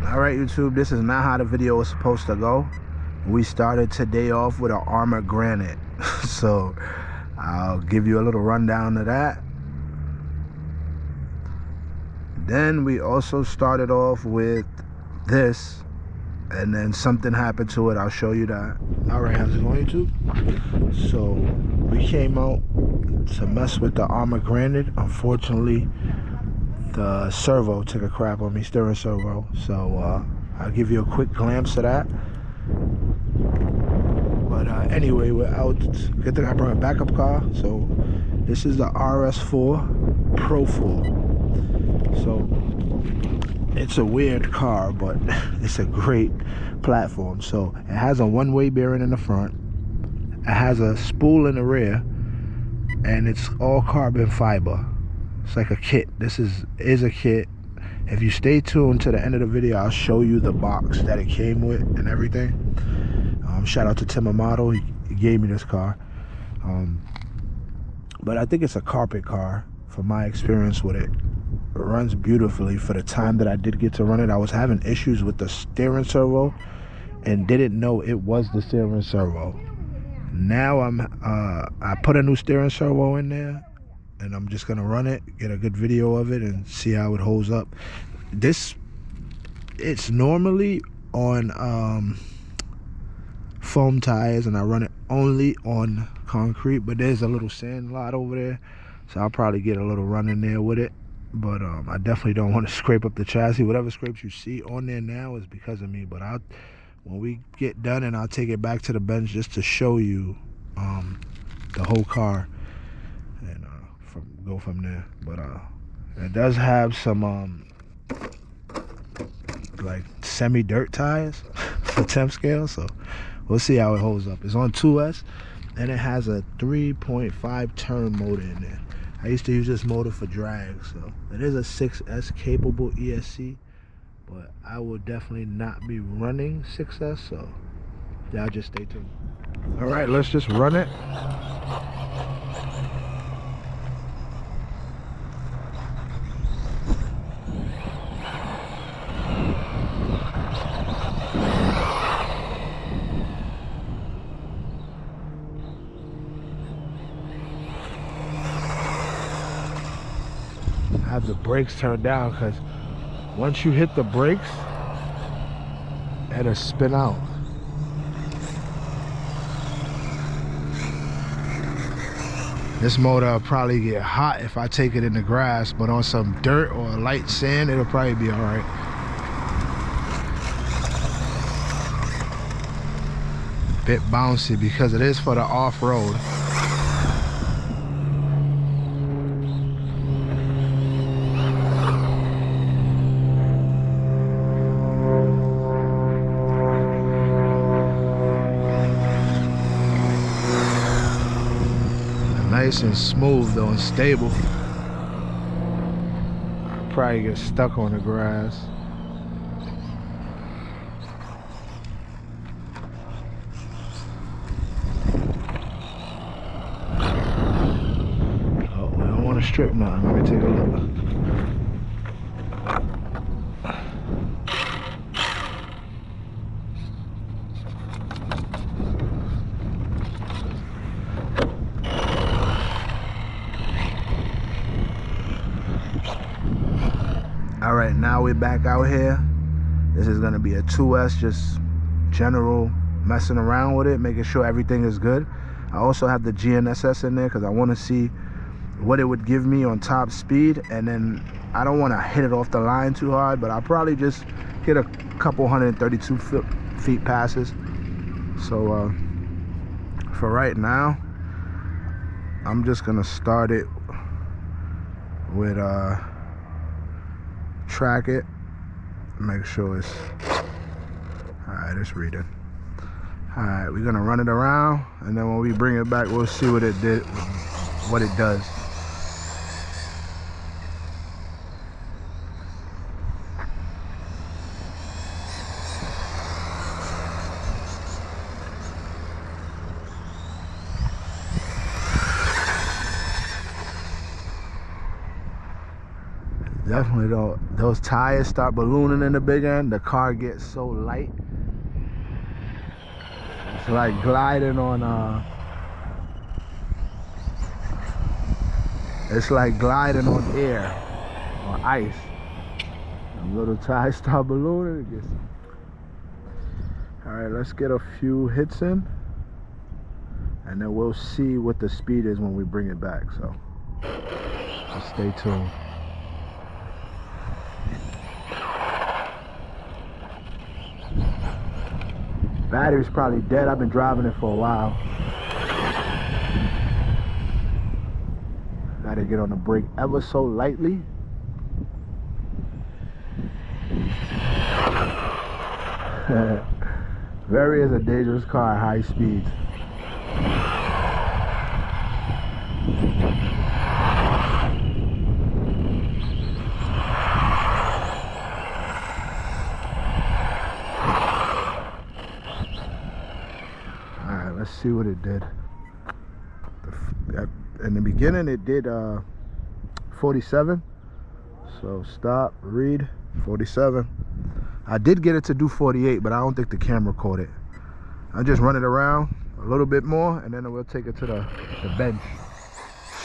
Alright YouTube, this is not how the video was supposed to go. We started today off with an armor granite. So I'll give you a little rundown of that. Then we also started off with this, and then something happened to it. I'll show you that. Alright, how's it going YouTube? So we came out to mess with the armor granite. Unfortunately, the servo took a crap on me, steering servo. So I'll give you a quick glimpse of that. But anyway, we're out. Good thing I brought a backup car. So this is the Rs4 Pro 4. So it's a weird car, but it's a great platform. So it has a one-way bearing in the front. It has a spool in the rear, and it's all carbon fiber. It's like a kit. This is a kit. If you stay tuned to the end of the video, I'll show you the box that it came with and everything. Shout out to Tim Amato. He gave me this car. But I think it's a carpet car from my experience with it. It runs beautifully for the time that I did get to run it. I was having issues with the steering servo and didn't know it was the steering servo. Now I put a new steering servo in there, and I'm just gonna run it, get a good video of it, and see how it holds up. It's normally on foam tires, and I run it only on concrete, but there's a little sand lot over there, so I'll probably get a little run in there with it. But I definitely don't want to scrape up the chassis. Whatever scrapes you see on there now is because of me, but when we get done, and I'll take it back to the bench just to show you the whole car, and go from there. But it does have some like semi-dirt tires for temp scale, so we'll see how it holds up. It's on 2S, and it has a 3.5 turn motor in there. I used to use this motor for drag, so it is a 6S capable ESC, but I will definitely not be running 6S, so y'all just stay tuned. All right, let's just run it. I have the brakes turned down because once you hit the brakes, it'll spin out. This motor will probably get hot if I take it in the grass, but on some dirt or light sand, it'll probably be all right. Bit bouncy because it is for the off-road. Nice and smooth though, and stable. I'll probably get stuck on the grass. Oh, we don't want to strip nothing. Let me take a look. All right, now we're back out here. This is gonna be a 2S, just general messing around with it, making sure everything is good. I also have the GNSS in there because I want to see what it would give me on top speed, and then I don't want to hit it off the line too hard, but I'll probably just get a couple 132 feet passes. So for right now, I'm just gonna start it with track it, make sure it's all right. It's reading. All right, we're gonna run it around, and then when we bring it back, we'll see what it did, what it does. Definitely though, those tires start ballooning in the big end, the car gets so light. It's like gliding on it's like gliding on air or ice. The little tires start ballooning. It gets... All right, let's get a few hits in, and then we'll see what the speed is when we bring it back. So just stay tuned. Battery's probably dead. I've been driving it for a while. Gotta get on the brake ever so lightly. Very is a dangerous car at high speeds. Alright, let's see what it did. In the beginning it did 47. So stop, read, 47. I did get it to do 48, but I don't think the camera caught it. I just run it around a little bit more, and then we'll take it to the bench.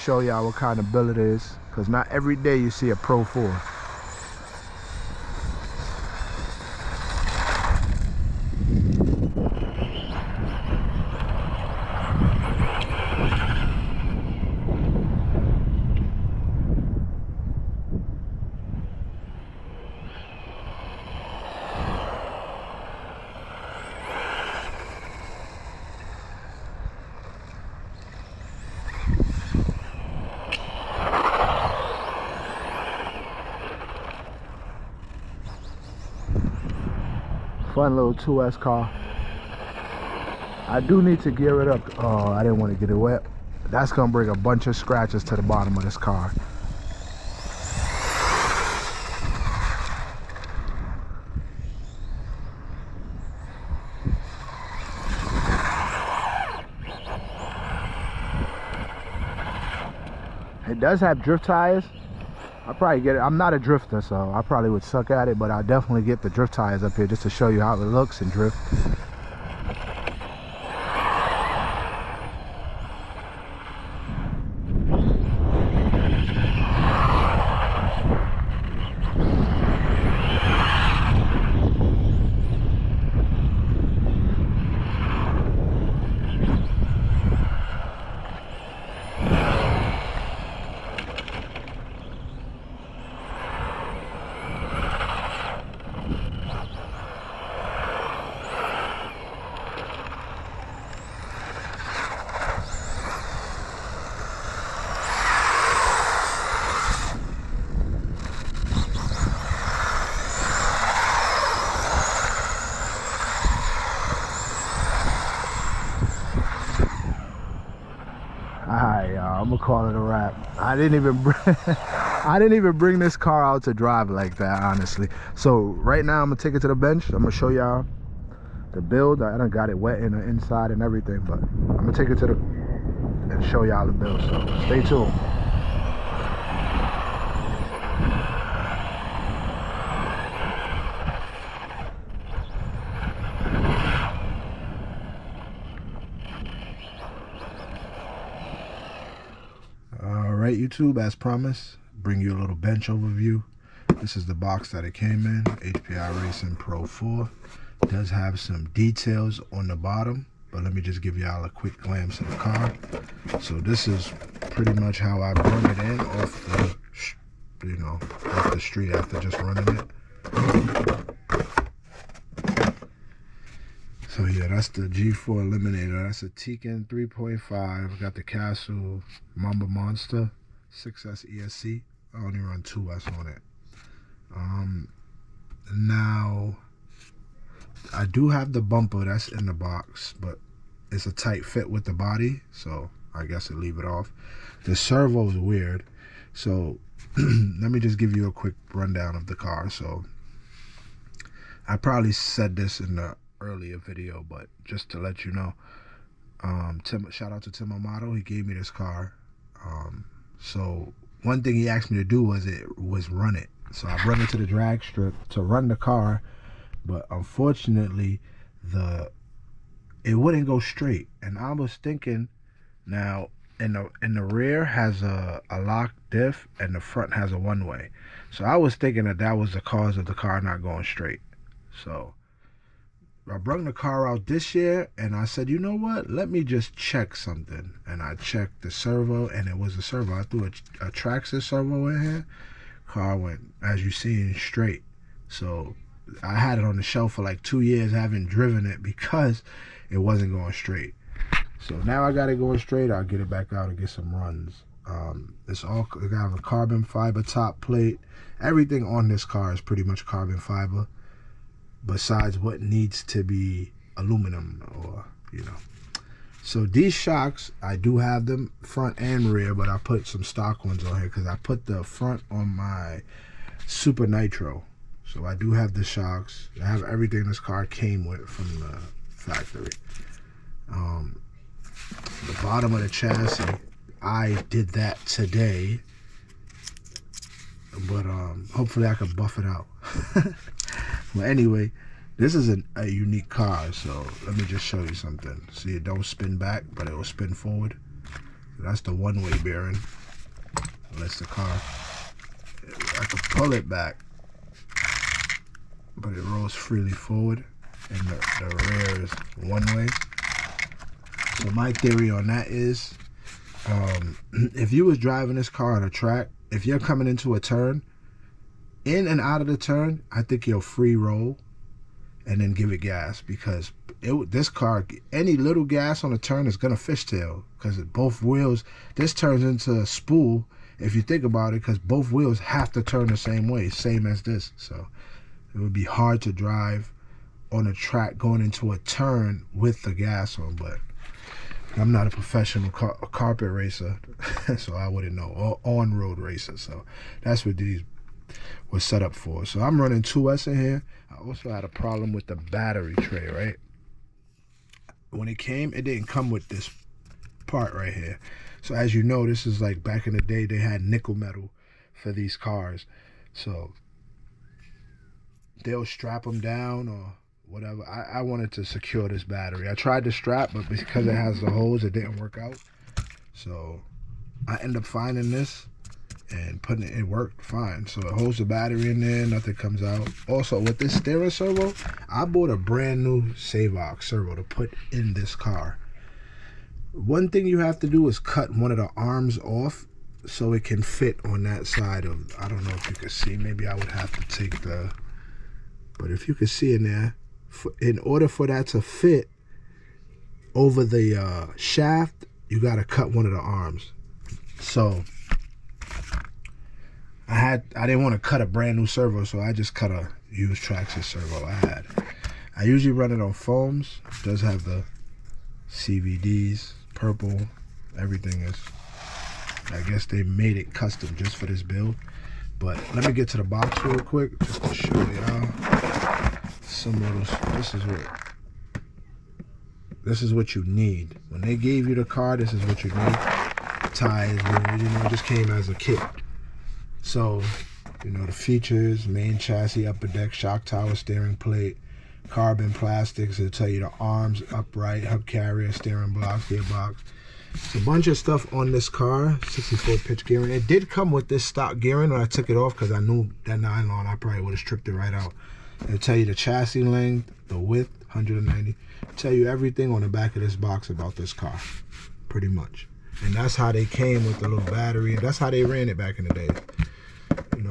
Show y'all what kind of build it is, because not every day you see a Pro 4. Fun little 2S car. I do need to gear it up. Oh, I didn't want to get it wet. That's gonna bring a bunch of scratches to the bottom of this car. It does have drift tires. I'll probably get it. I'm not a drifter, so I probably would suck at it, but I'll definitely get the drift tires up here just to show you how it looks and drift. Alright, y'all, I'm gonna call it a wrap. I didn't even bring this car out to drive like that, honestly. So right now I'm gonna take it to the bench. I'm gonna show y'all the build. I done got it wet in the inside and everything, but I'm gonna take it to the and show y'all the build. So stay tuned. Alright, YouTube, as promised, bring you a little bench overview. This is the box that it came in. HPI Racing Pro 4. It does have some details on the bottom, but let me just give y'all a quick glance of the car. So this is pretty much how I brought it in off the, off the street after just running it. So yeah, that's the G4 Eliminator. That's a Tekin 3.5. Got the Castle Mamba Monster 6S ESC. I only run 2S on it. Now I do have the bumper that's in the box, but it's a tight fit with the body, so I guess I leave it off. The servo is weird, so let me just give you a quick rundown of the car. So I probably said this in the earlier video, but just to let you know, shout out to Tim Amato. He gave me this car. So one thing he asked me to do was run it. So I run into the drag strip to run the car, but unfortunately it wouldn't go straight. And I was thinking, now in the rear has a lock diff and the front has a one-way. So I was thinking that was the cause of the car not going straight. So I brought the car out this year and I said, you know what? Let me just check something. And I checked the servo, and it was a servo. I threw a Traxxas servo in here. Car went, as you see, straight. So I had it on the shelf for like 2 years. I haven't driven it because it wasn't going straight. So now I got it going straight. I'll get it back out and get some runs. It's all got a carbon fiber top plate. Everything on this car is pretty much carbon fiber, besides what needs to be aluminum, or So these shocks, I do have them front and rear, but I put some stock ones on here because I put the front on my Super Nitro. So I do have the shocks. I have everything this car came with from the factory. The bottom of the chassis, I did that today, but hopefully I can buff it out. Well, anyway, this is a unique car, so let me just show you something. See, it don't spin back, but it will spin forward. So that's the one-way bearing. Unless the car, I can pull it back, but it rolls freely forward, and the rear is one-way. So my theory on that is, if you was driving this car on a track, if you're coming into a turn, in and out of the turn, I think you'll free roll and then give it gas, because this car, any little gas on a turn is gonna fishtail, because both wheels, this turns into a spool if you think about it, because both wheels have to turn the same way, same as this. So it would be hard to drive on a track going into a turn with the gas on, but I'm not a professional carpet racer, so I wouldn't know, or on-road racer. So that's what these were set up for. So I'm running 2S in here. I also had a problem with the battery tray, right? When it came, it didn't come with this part right here. So as you know, this is like back in the day, they had nickel metal for these cars. So they'll strap them down or whatever. I wanted to secure this battery. I tried the strap, but because it has the holes, it didn't work out. So I ended up finding this and putting it worked fine. So it holds the battery in there, nothing comes out. Also, with this steering servo, I bought a brand new Savox servo to put in this car. One thing you have to do is cut one of the arms off so it can fit on that side of, I don't know if you can see, maybe I would have to take but if you can see in there, in order for that to fit over the shaft, you got to cut one of the arms. So I didn't want to cut a brand new servo, so I just cut a used Traxxas servo I had. I usually run it on foams. It does have the CVDs, purple, everything is, I guess they made it custom just for this build. But let me get to the box real quick just to show y'all some of those. This is what you need. When they gave you the car, this is what you need. Tires, it just came as a kit. So, the features: main chassis, upper deck, shock tower, steering plate, carbon plastics. It'll tell you the arms, upright, hub carrier, steering blocks, gearbox. It's a bunch of stuff on this car. 64 pitch gearing. It did come with this stock gearing when I took it off, because I knew that nylon, I probably would have stripped it right out. It'll tell you the chassis length, the width, 190. It'll tell you everything on the back of this box about this car, pretty much. And that's how they came with the little battery. That's how they ran it back in the day.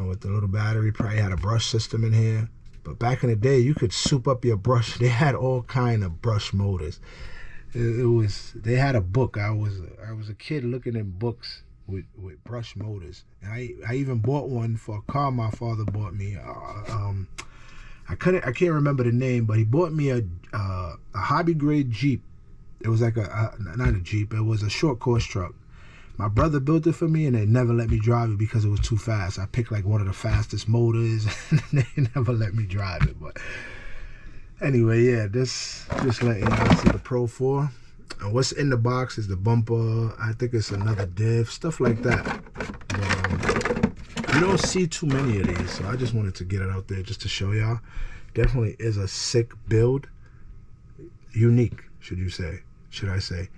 With the little battery, probably had a brush system in here. But back in the day, you could soup up your brush. They had all kind of brush motors. They had a book. I was a kid looking in books with brush motors. And I even bought one for a car my father bought me. I can't remember the name, but he bought me a hobby grade Jeep. It was like not a Jeep, it was a short course truck. My brother built it for me, and they never let me drive it because it was too fast. I picked like one of the fastest motors, and they never let me drive it. But anyway, yeah, just letting y'all see the Pro 4. And what's in the box is the bumper. I think it's another diff, stuff like that. But, don't see too many of these, so I just wanted to get it out there just to show y'all. Definitely is a sick build. Unique, should I say.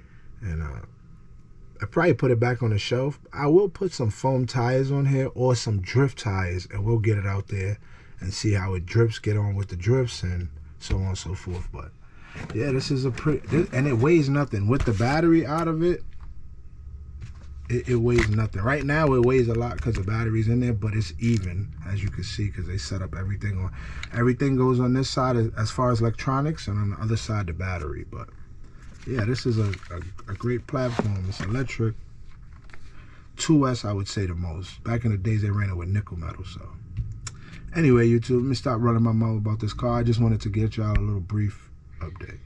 And I probably put it back on the shelf. I will put some foam tires on here or some drift tires, and we'll get it out there and see how it drifts, get on with the drifts, and so on and so forth. But yeah, this is a pretty, and it weighs nothing. With the battery out of it, it weighs nothing. Right now it weighs a lot because the battery's in there, but it's even, as you can see, because they set up everything on. Everything goes on this side as far as electronics, and on the other side the battery. But yeah, this is a great platform. It's electric. 2S, I would say, the most. Back in the days they ran it with nickel metal. So anyway, YouTube, let me stop running my mouth about this car. I just wanted to get y'all a little brief update.